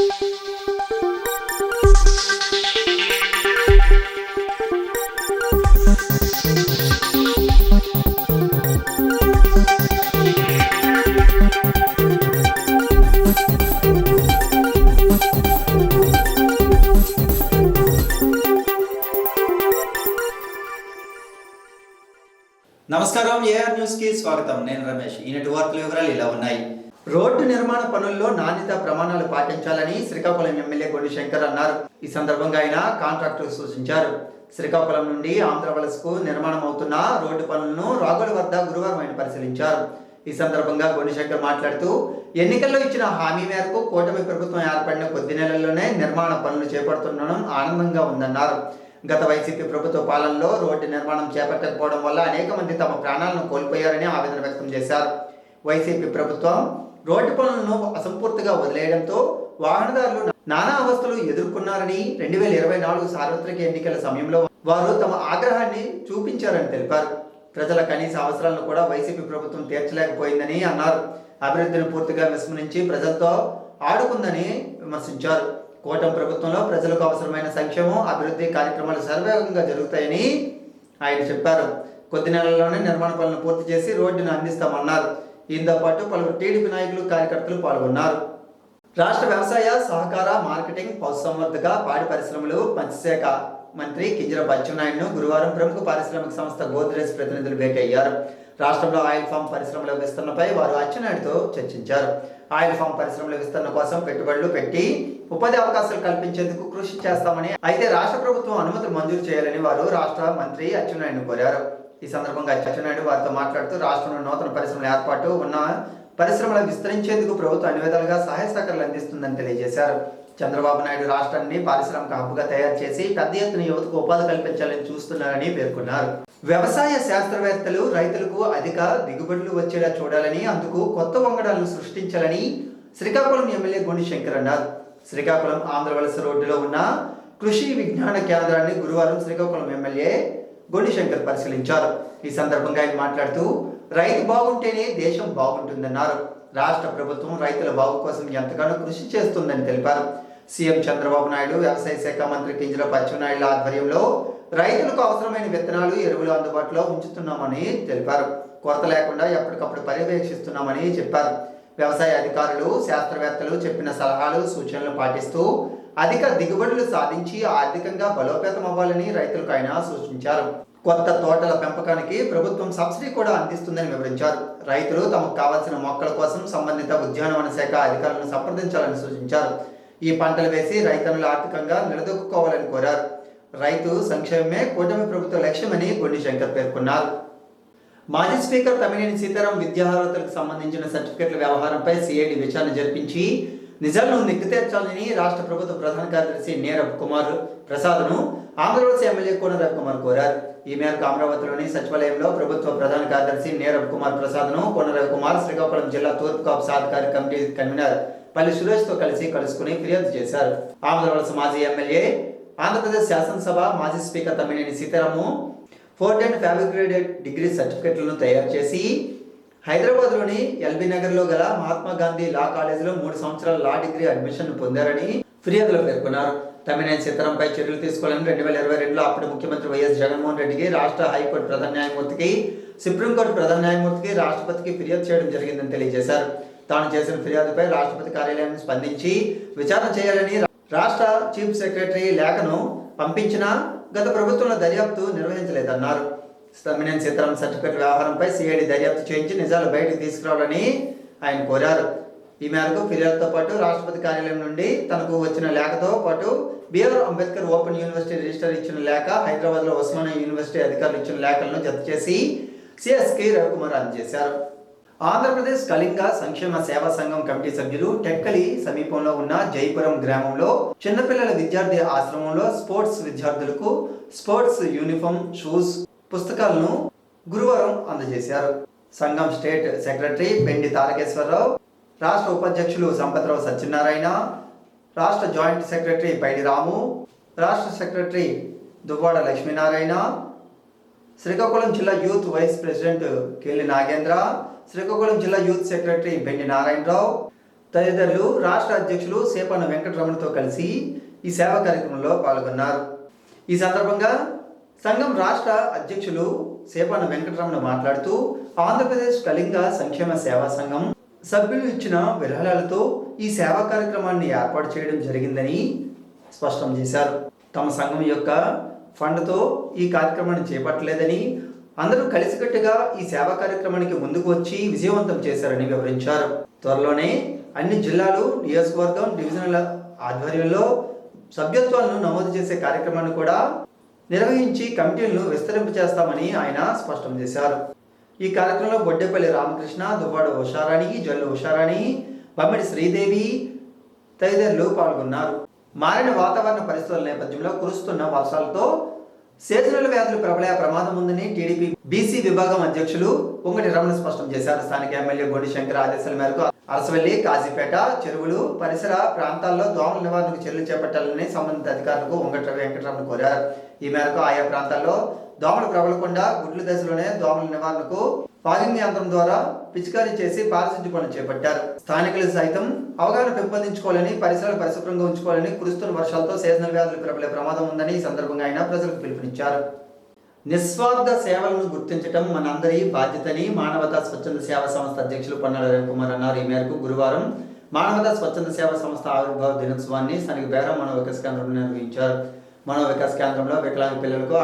నమస్కారం, AR news కి స్వాగతం. నేను రమేష్. ఈనాటి వార్తల వివరాలు ఇలా ఉన్నాయి. రోడ్డు నిర్మాణ పనుల్లో నాణ్యత ప్రమాణాలు పాటించాలని శ్రీకాకుళం ఎమ్మెల్యే గొండి శంకర్ అన్నారు. ఈ సందర్భంగా ఆయన కాంట్రాక్టర్లకు సూచించారు. శ్రీకాకుళం నుండి ఆంధ్రవలసకు నిర్మాణం అవుతున్న రోడ్డు పనులను రాగుల వద్ద గురువారం ఆయన పరిశీలించారు. ఈ సందర్భంగా గొండి శంకర్ మాట్లాడుతూ, ఎన్నికల్లో ఇచ్చిన హామీ మేరకు కూటమి ప్రభుత్వం ఏర్పడిన కొద్ది నెలల్లోనే నిర్మాణ పనులు చేపడుతుండడం ఆనందంగా ఉందన్నారు. గత వైసీపీ ప్రభుత్వ పాలనలో రోడ్డు నిర్మాణం చేపట్టకపోవడం వల్ల అనేక మంది తమ ప్రాణాలను కోల్పోయారని ఆవేదన వ్యక్తం చేశారు. వైసీపీ ప్రభుత్వం రోడ్డు పనులను అసంపూర్తిగా వదిలేయడంతో వాహనదారులు నానా అవస్థలు ఎదుర్కొన్నారని 2024 సార్వత్రిక ఎన్నికల సమయంలో వారు తమ ఆగ్రహాన్ని చూపించారని తెలిపారు. ప్రజల కనీస అవసరాలను కూడా వైసీపీ ప్రభుత్వం తీర్చలేకపోయిందని అన్నారు. అభివృద్ధిని పూర్తిగా విస్మరించి ప్రజలతో ఆడుకుందని విమర్శించారు. కూటమి ప్రభుత్వంలో ప్రజలకు అవసరమైన సంక్షేమం, అభివృద్ధి కార్యక్రమాలు సర్వేగంగా జరుగుతాయని ఆయన చెప్పారు. కొద్ది నెలల్లోనే నిర్మాణ పనులను పూర్తి చేసి రోడ్డును అందిస్తామన్నారు. దీంతో పాటు పలువురు టీడీపీ నాయకులు, కార్యకర్తలు పాల్గొన్నారు. రాష్ట్ర వ్యవసాయ, సహకార, మార్కెటింగ్, పశుసంవర్ధక, పాడి పరిశ్రమలు, మత్స్యశాఖ మంత్రి కింజరాపు అచ్చెన్నాయుడును గురువారం ప్రముఖ పారిశ్రామిక సంస్థ గోద్రేజ్ ప్రతినిధులు భేటీ అయ్యారు. రాష్ట్రంలో ఆయిల్ ఫామ్ పరిశ్రమల విస్తరణపై వారు అచ్చెన్నాయుడుతో చర్చించారు. ఆయిల్ ఫామ్ పరిశ్రమల విస్తరణ కోసం పెట్టుబడులు పెట్టి ఉపాధి అవకాశాలు కల్పించేందుకు కృషి చేస్తామని, అయితే రాష్ట్ర ప్రభుత్వం అనుమతులు మంజూరు చేయాలని వారు రాష్ట్ర మంత్రి అచ్చెన్నాయుడును కోరారు. ఈ సందర్భంగా అచ్చెన్నాయుడు వారితో మాట్లాడుతూ, రాష్ట్రంలో నూతన పరిశ్రమల ఏర్పాటు, ఉన్న పరిశ్రమలు విస్తరించేందుకు ప్రభుత్వం అన్ని విధాలుగా సహాయ సహకారాలు అందిస్తుందని తెలియజేశారు. చంద్రబాబు నాయుడు రాష్ట్రాన్ని పారిశ్రామిక హబ్గా తయారు చేసి పెద్ద ఎత్తున యువతకు ఉపాధి కల్పించాలని చూస్తున్నారని పేర్కొన్నారు. వ్యవసాయ శాస్త్రవేత్తలు రైతులకు అధిక దిగుబడులు వచ్చేలా చూడాలని, అందుకు కొత్త వంగడాలను సృష్టించాలని శ్రీకాకుళం ఎమ్మెల్యే గొండి శంకర్ అన్నారు. శ్రీకాకుళం ఆంధ్రవలస రోడ్డులో ఉన్న కృషి విజ్ఞాన కేంద్రాన్ని గురువారం శ్రీకాకుళం ఎమ్మెల్యే గొండి శంకర్ పరిశీలించారు. ఈ సందర్భంగా ఆయన మాట్లాడుతూ, రైతు బాగుంటేనే దేశం బాగుంటుందన్నారు. రాష్ట్ర ప్రభుత్వం రైతుల బాగు కోసం ఎంతగానో కృషి చేస్తుందని తెలిపారు. సీఎం చంద్రబాబు నాయుడు, వ్యవసాయ శాఖ మంత్రి కింజరాపు అచ్చెన్నాయుడు ఆధ్వర్యంలో రైతులకు అవసరమైన విత్తనాలు, ఎరువులు అందుబాటులో ఉంచుతున్నామని తెలిపారు. కొరత లేకుండా ఎప్పటికప్పుడు పర్యవేక్షిస్తున్నామని చెప్పారు. వ్యవసాయ అధికారులు, శాస్త్రవేత్తలు చెప్పిన సలహాలు, సూచనలు పాటిస్తూ అధిక దిగుబడులు సాధించి ఆర్థికంగా బలోపేతం అవ్వాలని రైతులకు ఆయన సూచించారు. కొత్త తోటల పెంపకానికి ప్రభుత్వం సబ్సిడీ కూడా అందిస్తుందని వివరించారు. రైతులు తమకు కావాల్సిన మొక్కల కోసం సంబంధిత ఉద్యానవన శాఖ అధికారులను సంప్రదించాలని సూచించారు. ఈ పంటలు వేసి రైతన్నులు ఆర్థికంగా నిలదొక్కుకోవాలని కోరారు. రైతు సంక్షేమమే కూటమి ప్రభుత్వ లక్ష్యమని గొండి శంకర్ పేర్కొన్నారు. మాజీ స్పీకర్ తమ్మినేని సీతారాం విద్యార్హతలకు సంబంధించిన సర్టిఫికెట్ల వ్యవహారంపై సిఐడి విచారణ జరిపించి నిజాలను నిగ్గుతేర్చాలని రాష్ట్ర ప్రభుత్వ ప్రధాన కార్యదర్శి నీరబ్ కుమార్ ప్రసాద్ను ఆంధ్రప్రదేశ్ ఎమ్మెల్యే కోన రవికుమార్ కోరారు. ఈ మేరకు అమరావతిలోని సచివాలయంలో ప్రభుత్వ ప్రధాన కార్యదర్శి నీరబ్ కుమార్ ప్రసాద్ను కోన రవికుమార్ శ్రీకాకుళం జిల్లా తూర్పు కాపు సాధికార కమిటీ కన్వీనర్ పల్లి సురేష్తో కలుసుకుని ఫిర్యాదు చేశారు. ఆంధ్రప్రదేశ్ మాజీ ఎమ్మెల్యే, ఆంధ్రప్రదేశ్ శాసనసభ మాజీ speaker Tammineni Seetharamu 4th and fabricated degree సర్టిఫికెట్లను తయారు చేసి హైదరాబాద్లోని ఎల్బీ నగర్లో గల మహాత్మా గాంధీ లా కాలేజీలో 3 సంవత్సరాల లా డిగ్రీ అడ్మిషన్ పొందారని ఫిర్యాదులో పేర్కొన్నారు. తమ్మినేని సీతారాంపై చర్యలు తీసుకోవాలని 2022లో అప్పటి ముఖ్యమంత్రి వైఎస్ జగన్మోహన్ రెడ్డికి, రాష్ట్ర హైకోర్టు ప్రధాన న్యాయమూర్తికి, సుప్రీంకోర్టు ప్రధాన న్యాయమూర్తికి, రాష్ట్రపతికి ఫిర్యాదు చేయడం జరిగిందని తెలియజేశారు. తాను చేసిన ఫిర్యాదుపై రాష్ట్రపతి కార్యాలయాన్ని స్పందించి విచారణ చేయాలని రాష్ట్ర చీఫ్ సెక్రటరీ లేఖను పంపించినా గత ప్రభుత్వంలో దర్యాప్తు నిర్వహించలేదన్నారు. తమ్మినేని సీతారాం సర్టిఫికెట్ వ్యవహారంపై సిఐడి దర్యాప్తు చేయించి నిజాలు బయటకు తీసుకురావాలని ఆయన కోరారు. ఈ మేరకు ఫిర్యాదుతో పాటు రాష్ట్రపతి కార్యాలయం నుండి తనకు వచ్చిన లేఖతో పాటు BR Ambedkar open university registrar ఇచ్చిన లేఖ, హైదరాబాద్లో ఉస్మానియా యూనివర్సిటీ అధికారులు ఇచ్చిన లేఖలను జత చేసి సిఎస్కి రవికుమార్ అందజేశారు. ఆంధ్రప్రదేశ్ కళింగ సంక్షేమ సేవా సంఘం కమిటీ సభ్యులు టెక్కలి సమీపంలో ఉన్న జైపురం గ్రామంలో చిన్నపిల్లల విద్యార్థి ఆశ్రమంలో స్పోర్ట్స్ విద్యార్థులకు స్పోర్ట్స్ యూనిఫామ్, షూస్, పుస్తకాలను గురువారం అందజేశారు. సంఘం స్టేట్ సెక్రటరీ బెండి తారకేశ్వరరావు, రాష్ట్ర ఉపాధ్యక్షులు సంపత్రావు సత్యనారాయణ, రాష్ట్ర జాయింట్ సెక్రటరీ పైడి రాము, రాష్ట్ర సెక్రటరీ దువ్వాడ లక్ష్మీనారాయణ, శ్రీకాకుళం జిల్లా youth vice president Keli Nagendra, Srikakulam జిల్లా యూత్ సెక్రటరీ బెండి నారాయణరావు తదితరులు రాష్ట్ర అధ్యక్షులు సేపన వెంకటరమణతో కలిసి ఈ సేవా కార్యక్రమంలో పాల్గొన్నారు. ఈ సందర్భంగా సంఘం రాష్ట్ర అధ్యక్షులు సేపన వెంకటరమణ మాట్లాడుతూ ఆంధ్రప్రదేశ్ కళింగ సంక్షేమ సేవా సంఘం సభ్యులు ఇచ్చిన విరాళాలతో ఈ సేవా కార్యక్రమాన్ని ఏర్పాటు చేయడం జరిగిందని స్పష్టం చేశారు. తమ సంఘం యొక్క ఫండ్తో ఈ కార్యక్రమాన్ని చేపట్టలేదని, అందరూ కలిసికట్టుగా ఈ సేవా కార్యక్రమానికి ముందుకు వచ్చి విజయవంతం చేశారని వివరించారు. త్వరలోనే అన్ని జిల్లాలు, నియోజకవర్గం, డివిజన్ల ఆధ్వర్యంలో సభ్యత్వాలను నమోదు చేసే కార్యక్రమాన్ని కూడా నిర్వహించి కమిటీలను విస్తరింప చేస్తామని ఆయన స్పష్టం చేశారు. ఈ కార్యక్రమంలో బొడ్డేపల్లి రామకృష్ణ, దువ్వాడ ఉషారాణి, జల్లు ఉషారాణి, బమ్మిడి శ్రీదేవి తదితరులు పాల్గొన్నారు. మారిన వాతావరణ పరిస్థితుల నేపథ్యంలో కురుస్తున్న వర్షాలతో సీజనల్ వ్యాధులు ప్రబలే ప్రమాదం ఉందని టీడీపీ బీసీ విభాగం అధ్యక్షులు పొంగటి రమణ స్పష్టం చేశారు. స్థానిక ఎమ్మెల్యే గొండి శంకర్ ఆదేశాల మేరకు అరసవల్లి, కాజీపేట, చెరువులు, పరిసర ప్రాంతాల్లో దోమల నివారణకు చర్యలు చేపట్టాలని సంబంధిత అధికారులకు పొంగటి వెంకటరమణ కోరారు. ఈ మేరకు ఆయా ప్రాంతాల్లో దోమలు ప్రబలకుండా గుడ్ల దశలోనే దోమల నివారణకు ఫాగింగ్ యంత్రం ద్వారా పిచికారీ చేసి పారిశుద్ధ్య పనులు చేపట్టారు. స్థానికులు సైతం అవగాహన పెంపొందించుకోవాలని, పరిసరాలు పరిశుభ్రంగా ఉంచుకోవాలని, కురుస్తున్న వర్షాలతో సీజనల్ వ్యాధులు ప్రబలే ప్రమాదం ఉందని ఈ సందర్భంగా ఆయన ప్రజలకు పిలుపునిచ్చారు. నిస్వార్థ సేవలను గుర్తించడం మనందరి బాధ్యతని మానవతా స్వచ్ఛంద సేవా సంస్థ అధ్యక్షులు పన్నాల రవికుమార్ అన్నారు. ఈ మేరకు గురువారం మానవతా స్వచ్ఛంద సేవా సంస్థ ఆవిర్భావ దినోత్సవాన్ని స్థానిక బేరం మనో వికాస్ కేంద్రంలో నిర్వహించారు. మనో వికాస్ కేంద్రంలో వికలాంగ పిల్లలకు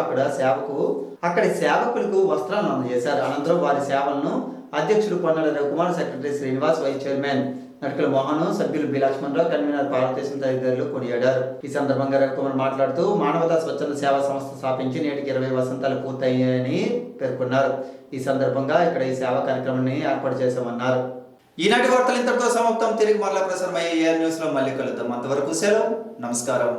అక్కడి సేవకులకు వస్త్రాలను అందజేశారు. అనంతరం వారి సేవలను అధ్యక్షుడు Pannala Ravikumar, secretary Srinivas, vice chairman Natukala Mohan, సభ్యులు బి లక్ష్మణరావు, కన్వీనర్ పార్వతీశం తదితరులు కొనియాడారు. ఈ సందర్భంగా రవికుమార్ మాట్లాడుతూ మానవతా స్వచ్ఛంద సేవా సంస్థ స్థాపించి నేటికి 20 వసంతాలు పూర్తయ్యాయని పేర్కొన్నారు. ఈ సందర్భంగా ఇక్కడ ఈ సేవా కార్యక్రమాన్ని ఏర్పాటు చేశామన్నారు. ఈనాటి వార్తలు ఇంతటితో సమాప్తం. తిరిగి మరలా ప్రసారం అయ్యే AR న్యూస్ లో మళ్ళీ కలుద్దాం. అంతవరకు సెలవు, నమస్కారం.